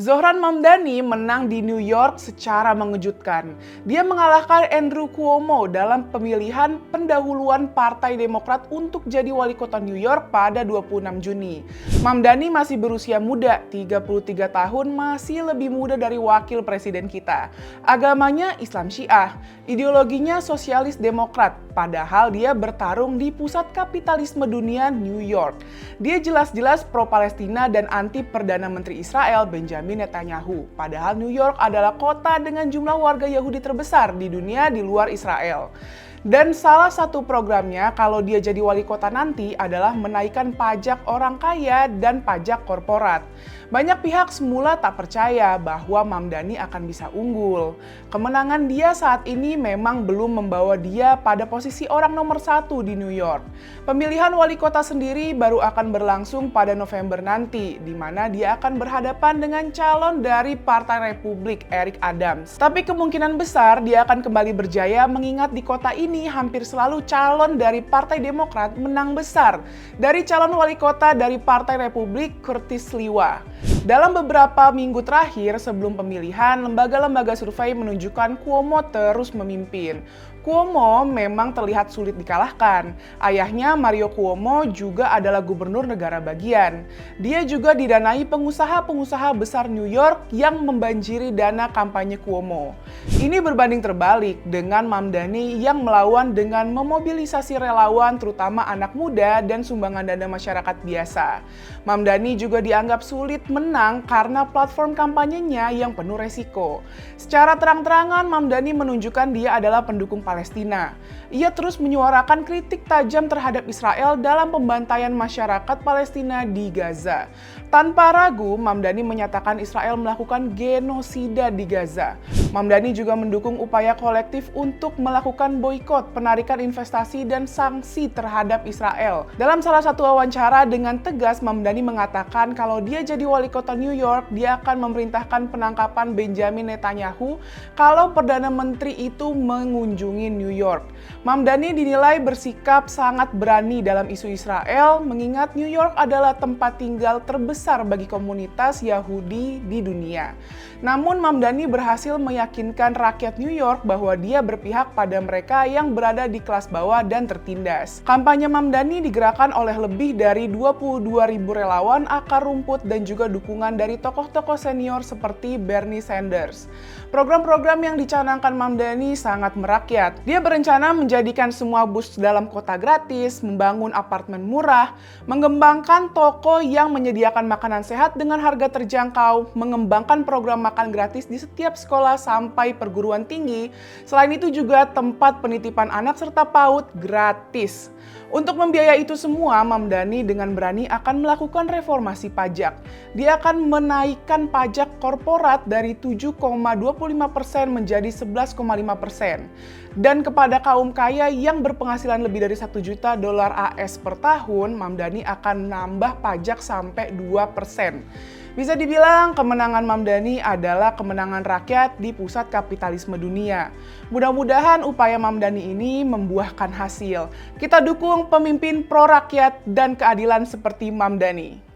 Zohran Mamdani menang di New York secara mengejutkan. Dia mengalahkan Andrew Cuomo dalam pemilihan pendahuluan Partai Demokrat untuk jadi wali kota New York pada 26 Juni. Mamdani masih berusia muda, 33 tahun, masih lebih muda dari wakil presiden kita. Agamanya Islam Syiah, ideologinya sosialis demokrat, padahal dia bertarung di pusat kapitalisme dunia New York. Dia jelas-jelas pro-Palestina dan anti Perdana Menteri Israel Benjamin Netanyahu. Padahal New York adalah kota dengan jumlah warga Yahudi terbesar di dunia di luar Israel. Dan salah satu programnya kalau dia jadi wali kota nanti adalah menaikkan pajak orang kaya dan pajak korporat. Banyak pihak semula tak percaya bahwa Mamdani akan bisa unggul. Kemenangan dia saat ini memang belum membawa dia pada posisi orang nomor 1 di New York. Pemilihan wali kota sendiri baru akan berlangsung pada November nanti, di mana dia akan berhadapan dengan calon dari Partai Republik, Eric Adams. Tapi kemungkinan besar dia akan kembali berjaya mengingat di kota ini hampir selalu calon dari Partai Demokrat menang besar dari calon wali kota dari Partai Republik, Curtis Sliwa. Dalam beberapa minggu terakhir sebelum pemilihan, lembaga-lembaga survei menunjukkan Cuomo terus memimpin. Cuomo memang terlihat sulit dikalahkan. Ayahnya Mario Cuomo juga adalah gubernur negara bagian. Dia juga didanai pengusaha-pengusaha besar New York yang membanjiri dana kampanye Cuomo. Ini berbanding terbalik dengan Mamdani yang melawan dengan memobilisasi relawan terutama anak muda dan sumbangan dana masyarakat biasa. Mamdani juga dianggap sulit menang karena platform kampanyenya yang penuh resiko. Secara terang-terangan Mamdani menunjukkan dia adalah pendukung Palestina. Ia terus menyuarakan kritik tajam terhadap Israel dalam pembantaian masyarakat Palestina di Gaza. Tanpa ragu, Mamdani menyatakan Israel melakukan genosida di Gaza. Mamdani juga mendukung upaya kolektif untuk melakukan boikot, penarikan investasi, dan sanksi terhadap Israel. Dalam salah satu wawancara dengan tegas, Mamdani mengatakan kalau dia jadi wali kota New York, dia akan memerintahkan penangkapan Benjamin Netanyahu kalau Perdana Menteri itu mengunjungi New York. Mamdani dinilai bersikap sangat berani dalam isu Israel, mengingat New York adalah tempat tinggal terbesar bagi komunitas Yahudi di dunia. Namun Mamdani berhasil meyakinkan rakyat New York bahwa dia berpihak pada mereka yang berada di kelas bawah dan tertindas. Kampanye Mamdani digerakkan oleh lebih dari 22.000 relawan akar rumput dan juga dukungan dari tokoh-tokoh senior seperti Bernie Sanders. Program-program yang dicanangkan Mamdani sangat merakyat. Dia berencana menjadikan semua bus dalam kota gratis, membangun apartemen murah, mengembangkan toko yang menyediakan makanan sehat dengan harga terjangkau, mengembangkan program makan gratis di setiap sekolah sampai perguruan tinggi. Selain itu juga tempat penitipan anak serta PAUD gratis. Untuk membiayai itu semua, Mamdani dengan berani akan melakukan reformasi pajak. Dia akan menaikkan pajak korporat dari 7,25% menjadi 11,5%. Dan kepada kaum kaya yang berpenghasilan lebih dari $1 juta AS per tahun, Mamdani akan nambah pajak sampai 2%. Bisa dibilang kemenangan Mamdani adalah kemenangan rakyat di pusat kapitalisme dunia. Mudah-mudahan upaya Mamdani ini membuahkan hasil. Kita dukung pemimpin pro-rakyat dan keadilan seperti Mamdani.